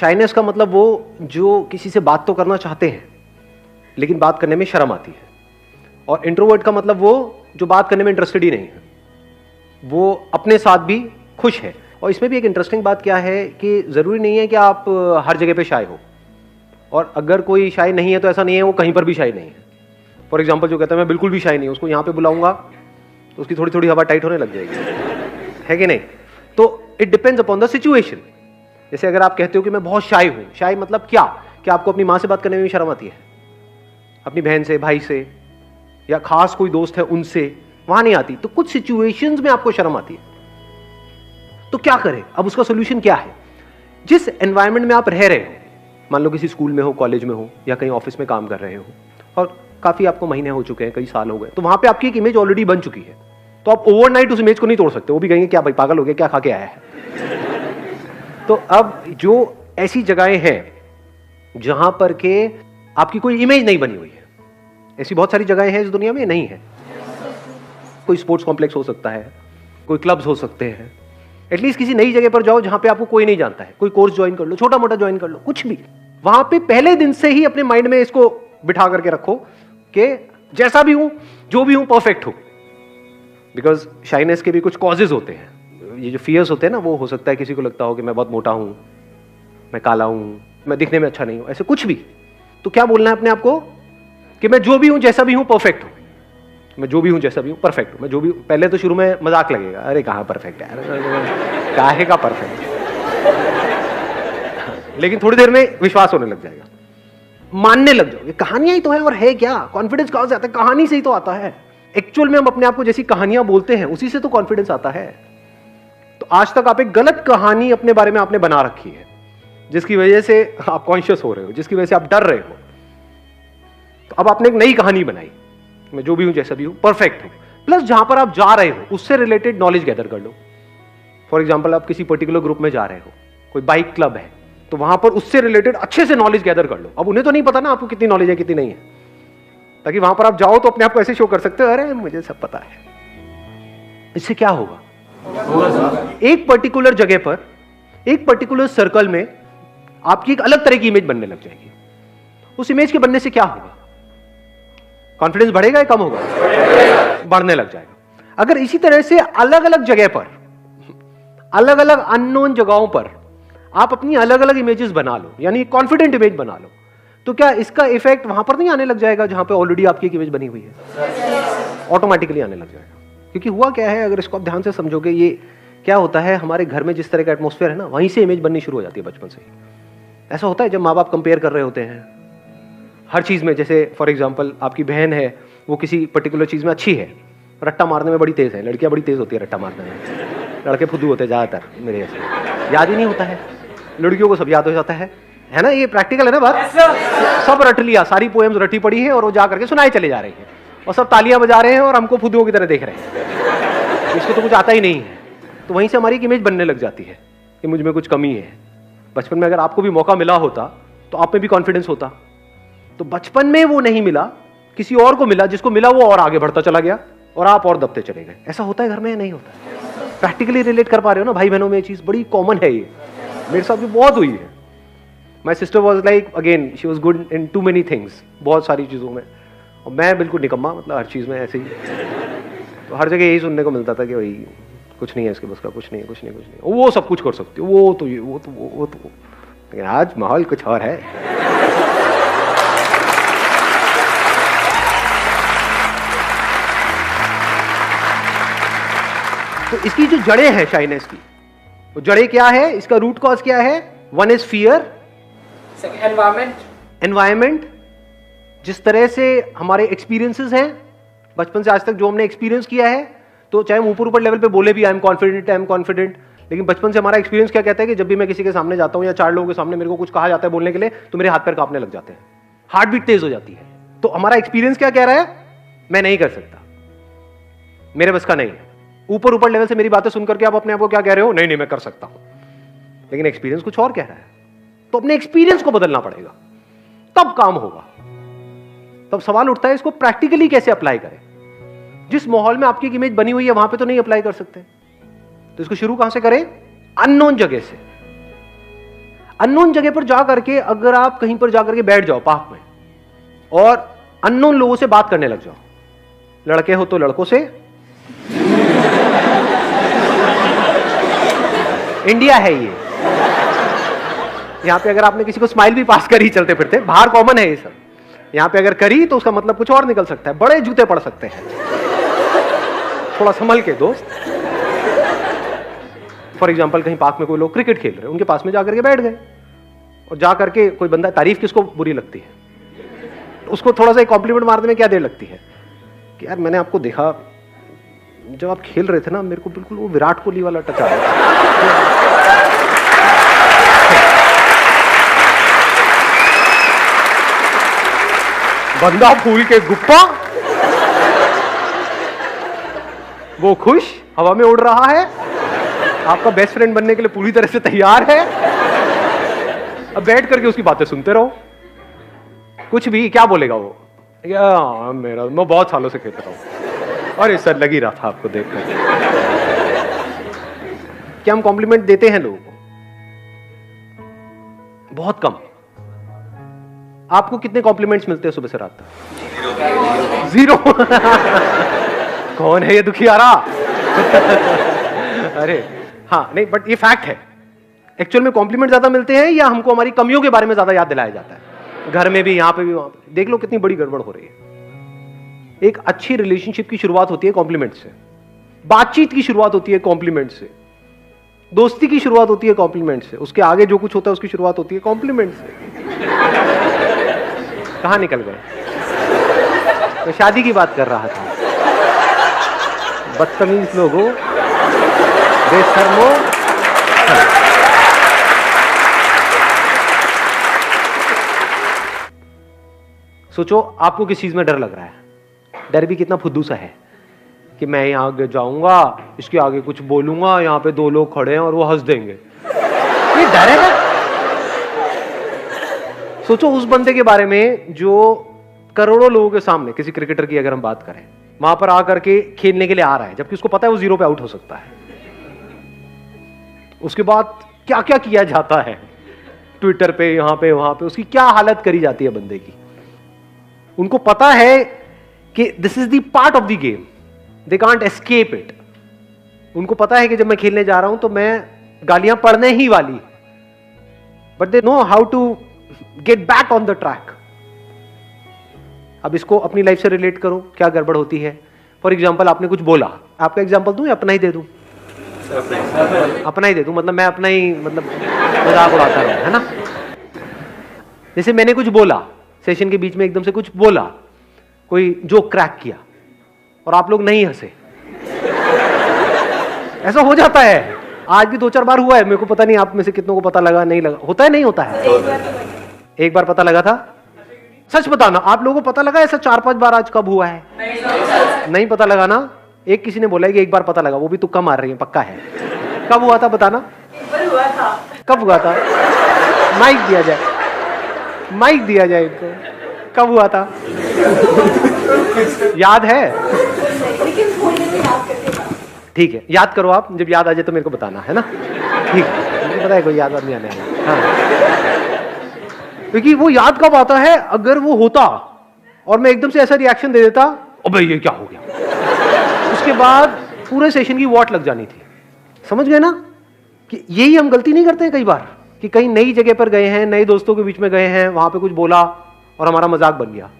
Shyness का मतलब वो जो किसी से बात तो करना चाहते हैं लेकिन बात करने में शर्म आती है, और इंट्रोवर्ट का मतलब वो जो बात करने में इंटरेस्टेड ही नहीं है, वो अपने साथ भी खुश है। और इसमें भी एक इंटरेस्टिंग बात क्या है कि ज़रूरी नहीं है कि आप हर जगह पे शाय हो, और अगर कोई शाय नहीं है तो ऐसा नहीं है वो कहीं पर भी शाय नहीं है। फॉर एग्जाम्पल जो कहता है मैं बिल्कुल भी शाय नहीं हूँ, उसको यहाँ पे बुलाऊंगा तो उसकी थोड़ी थोड़ी हवा टाइट होने लग जाएगी, है कि नहीं? तो it depends upon the situation. जैसे अगर आप कहते हो कि मैं बहुत शाय हूँ, शाय मतलब क्या कि आपको अपनी माँ से बात करने में भी शर्म आती है, अपनी बहन से, भाई से, या खास कोई दोस्त है उनसे, वहां नहीं आती, तो कुछ सिचुएशंस में आपको शर्म आती है। तो क्या करें? अब उसका सोल्यूशन क्या है? जिस एनवायरनमेंट में आप रह रहे हो, मान लो किसी स्कूल में हो, कॉलेज में हो, या कहीं ऑफिस में काम कर रहे हो, और काफी आपको महीने हो चुके हैं, कई साल हो गए, तो वहां पे आपकी एक इमेज ऑलरेडी बन चुकी है, तो आप ओवरनाइट उस इमेज को नहीं तोड़ सकते। वो भी कहेंगे क्या भाई पागल हो गया, क्या खा के आया है? तो अब जो ऐसी जगहें हैं जहां पर के आपकी कोई इमेज नहीं बनी हुई है, ऐसी बहुत सारी जगहें हैं इस दुनिया में नहीं है। कोई स्पोर्ट्स कॉम्प्लेक्स हो सकता है, कोई क्लब्स हो सकते हैं, एटलीस्ट किसी नई जगह पर जाओ जहां पे आपको कोई नहीं जानता है, कोई कोर्स ज्वाइन कर लो, छोटा मोटा ज्वाइन कर लो, कुछ भी। वहां पे पहले दिन से ही अपने माइंड में इसको बिठा करके रखो कि जैसा भी हूं, जो भी हूं, परफेक्ट हूं। बिकॉज शाइनेस के भी कुछ कॉजेज होते हैं। ये जो फियर्स होते हैं ना, वो हो सकता है किसी को लगता हो कि मैं बहुत मोटा हूं, मैं काला हूं, मैं दिखने में अच्छा नहीं हूं, ऐसे कुछ भी। तो क्या बोलना है अपने आप को कि मैं जो भी हूं, जैसा भी हूं, परफेक्ट हूं। मैं जो भी हूं, जैसा भी हूं, परफेक्ट हूं। मैं जो भी, पहले तो शुरू में मजाक लगेगा, अरे कहां परफेक्ट है, काहे का परफेक्ट, लेकिन थोड़ी देर में विश्वास होने लग जाएगा, मानने लग जाओगे कहानियां ही तो है, और है क्या? कॉन्फिडेंस कहां से आता है? कहानी से ही तो आता है। एक्चुअल में हम अपने आप को जैसी कहानियां बोलते हैं उसी से तो कॉन्फिडेंस आता है। तो आज तक आप एक गलत कहानी अपने बारे में आपने बना रखी है, जिसकी वजह से आप कॉन्शियस हो रहे हो, जिसकी वजह से आप डर रहे हो। तो अब आपने एक नई कहानी बनाई, मैं जो भी हूं, जैसा भी हूं, परफेक्ट हूं। प्लस जहां पर आप जा रहे हो उससे रिलेटेड नॉलेज गैदर कर लो। फॉर एग्जाम्पल आप किसी पर्टिकुलर ग्रुप में जा रहे हो, कोई बाइक क्लब है, तो वहां पर उससे रिलेटेड अच्छे से नॉलेज गैदर कर लो। अब उन्हें तो नहीं पता ना आपको कितनी नॉलेज है कितनी नहीं है, ताकि वहां पर आप जाओ तो अपने आप को ऐसे शो कर सकते हो, अरे मुझे सब पता है। इससे क्या होगा? एक पर्टिकुलर जगह पर, एक पर्टिकुलर सर्कल में आपकी एक अलग तरह की इमेज बनने लग जाएगी। उस इमेज के बनने से क्या होगा? कॉन्फिडेंस बढ़ेगा या कम होगा? बढ़ने लग जाएगा। अगर इसी तरह से अलग अलग जगह पर, अलग अलग अननोन जगहों पर आप अपनी अलग अलग इमेजेस बना लो, यानी कॉन्फिडेंट इमेज बना लो, तो क्या इसका इफेक्ट वहां पर नहीं आने लग जाएगा जहां पे ऑलरेडी आपकी एक इमेज बनी हुई है? ऑटोमेटिकली आने लग जाएगा। क्योंकि हुआ क्या है, अगर इसको आप ध्यान से समझोगे, ये क्या होता है, हमारे घर में जिस तरह का एटमॉस्फेयर है ना, वहीं से इमेज बननी शुरू हो जाती है बचपन से ही। ऐसा होता है जब माँ बाप कंपेयर कर रहे होते हैं हर चीज में। जैसे फॉर एग्जाम्पल आपकी बहन है, वो किसी पर्टिकुलर चीज में अच्छी है, रट्टा मारने में बड़ी तेज है, लड़कियां बड़ी तेज होती है रट्टा मारने में, लड़के फुद्दू होते हैं ज्यादातर, मेरे ऐसे याद ही नहीं होता है। लड़कियों को सब याद हो जाता है ना? ये प्रैक्टिकल है ना बात? सब रट लिया, सारी पोएम्स रटी पड़ी है और वो जा करके सुनाई चले जा रही है, और सब तालियां बजा रहे हैं और हमको फुद्दुओं की तरह देख रहे हैं, इसको तो कुछ आता ही नहीं है। तो वहीं से हमारी एक इमेज बनने लग जाती है कि मुझ में कुछ कमी है। बचपन में अगर आपको भी मौका मिला होता तो आप में भी कॉन्फिडेंस होता। तो बचपन में वो नहीं मिला, किसी और को मिला, जिसको मिला वो और आगे बढ़ता चला गया और आप और दबते चले गए। ऐसा होता है घर में या नहीं होता? प्रैक्टिकली रिलेट कर पा रहे हो ना भाई बहनों में? ये चीज बड़ी कॉमन है, ये मेरे साथ भी बहुत हुई है। My sister was like, again she was good in too many things, बहुत सारी चीज़ों में, और मैं बिल्कुल निकम्मा, मतलब हर चीज़ में ऐसे ही। तो हर जगह यही सुनने को मिलता था कि भाई कुछ नहीं है इसके बस का, कुछ नहीं है, कुछ नहीं, कुछ नहीं, वो सब कुछ कर सकती हो, वो तो ये, वो तो वो तो। लेकिन आज माहौल कुछ और है। तो इसकी जो जड़ें हैं शाइनेस की, वो जड़ें क्या है, इसका रूट कॉज क्या है? वन इज फियर, एनवायरमेंट, जिस तरह से हमारे एक्सपीरियंसेस हैं बचपन से आज तक, जो हमने एक्सपीरियंस किया है, तो चाहे हम ऊपर ऊपर लेवल पे बोले भी आई एम कॉन्फिडेंट, लेकिन बचपन से हमारा एक्सपीरियंस क्या कहता है कि जब भी मैं किसी के सामने जाता हूं या चार लोगों के सामने मेरे को कुछ कहा जाता है बोलने के लिए, तो मेरे हाथ पैर कांपने लग जाते हैं, हार्ट बीट तेज हो जाती है। तो हमारा एक्सपीरियंस क्या कह रहा है? मैं नहीं कर सकता, मेरे बस का नहीं है। ऊपर ऊपर लेवल से मेरी बातें सुनकर के आप अपने आप को क्या कह रहे हो? नहीं मैं कर सकता हूं, लेकिन एक्सपीरियंस कुछ और कह रहा है। तो अपने एक्सपीरियंस को बदलना पड़ेगा, तब काम होगा। तब सवाल उठता है इसको प्रैक्टिकली कैसे अप्लाई करें? जिस माहौल में आपकी एक इमेज बनी हुई है वहां पे तो नहीं अप्लाई कर सकते, तो इसको शुरू कहां से करें? अननोन जगह से। अननोन जगह पर जा करके अगर आप कहीं पर जा करके बैठ जाओ पार्क में और अननोन लोगों से बात करने लग जाओ, लड़के हो तो लड़कों से, इंडिया है ये, यहां पे अगर आपने किसी को स्माइल भी पास करी चलते फिरते, बाहर कॉमन है ये सब, यहां पे अगर करी तो उसका मतलब कुछ और निकल सकता है, बड़े जूते पड़ सकते हैं, थोड़ा संभल के दोस्त। फॉर एग्जाम्पल कहीं पार्क में कोई लोग क्रिकेट खेल रहे हैं, उनके पास में जाकर के बैठ गए और जाकर के कोई बंदा, तारीफ किसको बुरी लगती है, उसको थोड़ा सा एक कॉम्प्लीमेंट मारने में क्या देर लगती है कि यार मैंने आपको देखा जब आप खेल रहे थे ना, मेरे को बिल्कुल वो विराट कोहली वाला टच आ रहा था। बंदा फूल के गुप्पा, वो खुश हवा में उड़ रहा है, आपका बेस्ट फ्रेंड बनने के लिए पूरी तरह से तैयार है। अब बैठ करके उसकी बातें सुनते रहो, कुछ भी क्या बोलेगा वो, या मेरा मैं बहुत सालों से खेल रहा हूं, अरे सर लग ही रहा था आपको देखकर। क्या हम कॉम्प्लीमेंट देते हैं लोगों को? बहुत कम। आपको कितने कॉम्प्लीमेंट्स मिलते हैं सुबह से रात तक? जीरो। कौन है ये दुखियारा? अरे हाँ, नहीं बट ये फैक्ट है। एक्चुअल में कॉम्प्लीमेंट ज्यादा मिलते हैं या हमको हमारी कमियों के बारे में ज्यादा याद दिलाया जाता है? घर में भी, यहां पे भी, वहां पे। देख लो कितनी बड़ी गड़बड़ हो रही है। एक अच्छी रिलेशनशिप की शुरुआत होती है कॉम्प्लीमेंट से, बातचीत की शुरुआत होती है कॉम्प्लीमेंट से, दोस्ती की शुरुआत होती है कॉम्प्लीमेंट से, उसके आगे जो कुछ होता है उसकी शुरुआत होती है कॉम्प्लीमेंट से। कहां निकल गए? मैं शादी की बात कर रहा था। बदतमीज लोगों, बेशर्मो। सोचो आपको किस चीज में डर लग रहा है? डर भी कितना फुद्दू सा है कि मैं यहां आगे जाऊंगा, इसके आगे कुछ बोलूंगा, यहां पे दो लोग खड़े हैं और वो हंस देंगे, ये डर है ना? सोचो उस बंदे के बारे में जो करोड़ों लोगों के सामने, किसी क्रिकेटर की अगर हम बात करें, वहां पर आकर के खेलने के लिए आ रहा है, जबकि उसको पता है वो जीरो पे आउट हो सकता है। उसके बाद क्या क्या किया जाता है ट्विटर पे, यहां पे वहां पे, उसकी क्या हालत करी जाती है बंदे की। उनको पता है कि this is the part of the game, they can't escape it. उनको पता है कि जब मैं खेलने जा रहा हूं तो मैं गालियां पड़ने ही वाली, but they know how to get back on the track. अब इसको अपनी लाइफ से रिलेट करो, क्या गड़बड़ होती है। फॉर एग्जाम्पल आपने कुछ बोला, आपका एग्जाम्पल दूं या अपना ही दे दूं? अपना ही दे दूं, मतलब मैं अपना ही मतलब मजाक उड़ाता रहूं, है ना। जैसे मैंने कुछ बोला सेशन के बीच में, एकदम से कुछ बोला, कोई जोक क्रैक किया और आप लोग नहीं हंसे, ऐसा हो जाता है। आज भी 2-4 बार हुआ है, मेरे को पता नहीं आप में से कितनों को पता लगा नहीं लगा, होता है नहीं होता है? एक बार पता लगा था? सच बताना, आप लोगों को पता लगा ऐसा 4-5 बार आज कब हुआ है? नहीं पता लगा ना? एक किसी ने बोला है कि एक बार पता लगा, वो भी तुक्का मार रही है, पक्का है। कब हुआ था बताना? कब हुआ था? माइक दिया जाए, माइक दिया जाए इनको। कब हुआ था? याद है? ठीक है, याद करो आप, जब याद आ जाए तो मेरे को बताना, है ना? ठीक है, मुझे पता है कोई याद नहीं आने वाला। हाँ, क्योंकि वो याद कब आता है, अगर वो होता और मैं एकदम से ऐसा रिएक्शन दे देता, अबे ये क्या हो गया, उसके बाद पूरे सेशन की वॉट लग जानी थी। समझ गए ना कि यही हम गलती नहीं करते हैं कई बार, कि कहीं नई जगह पर गए हैं, नए दोस्तों के बीच में गए हैं, वहां पे कुछ बोला और हमारा मजाक बन गया,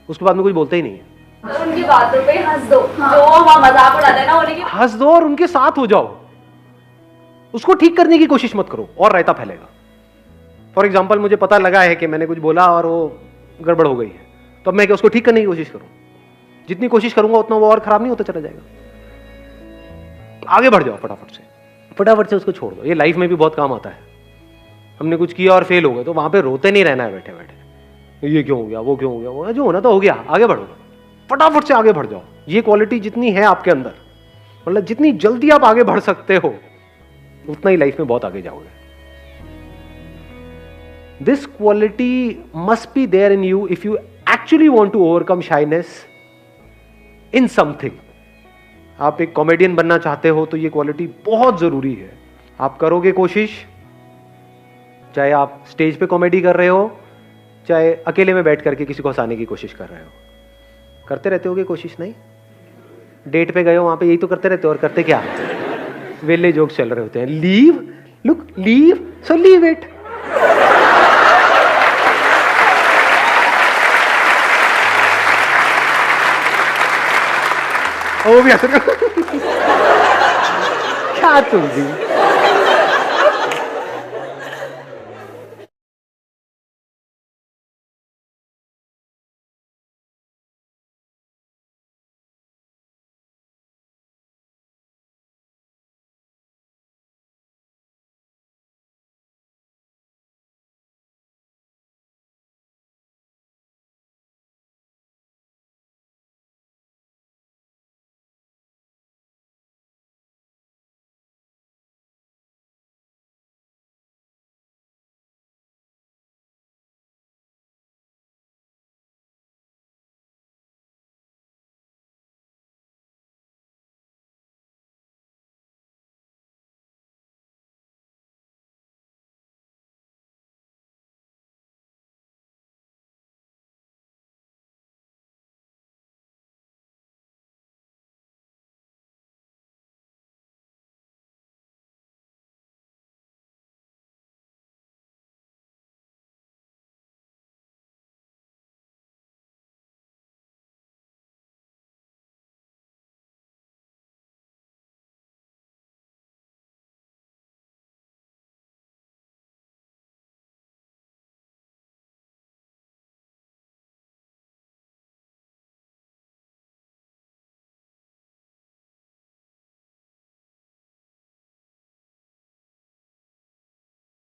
उसके बाद में कुछ बोलते ही नहीं है। उनकी बातों पे हंस दो, जो वहां मजाक उड़ाते हैं ना, उनकी हंस दो और उनके साथ हो जाओ, उसको ठीक करने की कोशिश मत करो और रायता फैलेगा। फॉर एग्जाम्पल मुझे पता लगा है कि मैंने कुछ बोला और वो गड़बड़ हो गई है, तो अब मैं क्या उसको ठीक करने की कोशिश करूं? जितनी कोशिश करूंगा उतना वो और खराब नहीं होता चला जाएगा। आगे बढ़ जाओ, फटाफट से उसको छोड़ दो। ये लाइफ में भी बहुत काम आता है। हमने कुछ किया और फेल हो गए तो वहां पे रोते नहीं रहना है बैठे बैठे, ये क्यों हो गया, वो क्यों हो गया, वो जो होना तो हो गया, आगे बढ़ो, फटाफट से आगे बढ़ जाओ। ये क्वालिटी जितनी है आपके अंदर, मतलब जितनी जल्दी आप आगे बढ़ सकते हो, उतना ही लाइफ में बहुत आगे जाओगे। This quality must be there in you if you actually want to overcome shyness in something. आप एक कॉमेडियन बनना चाहते हो तो ये क्वालिटी बहुत जरूरी है। आप करोगे कोशिश, चाहे आप स्टेज पे कॉमेडी कर रहे हो, चाहे अकेले में बैठ करके किसी को हंसाने की कोशिश कर रहे हो, करते रहते होगे कोशिश, नहीं? डेट पे गए हो, वहां पे यही तो करते रहते हो, और करते क्या? वेले जोक्स चल रहे होते हैं। Leave, look, leave, so leave it. वो भी हंस रहे हो। क्या तुम भी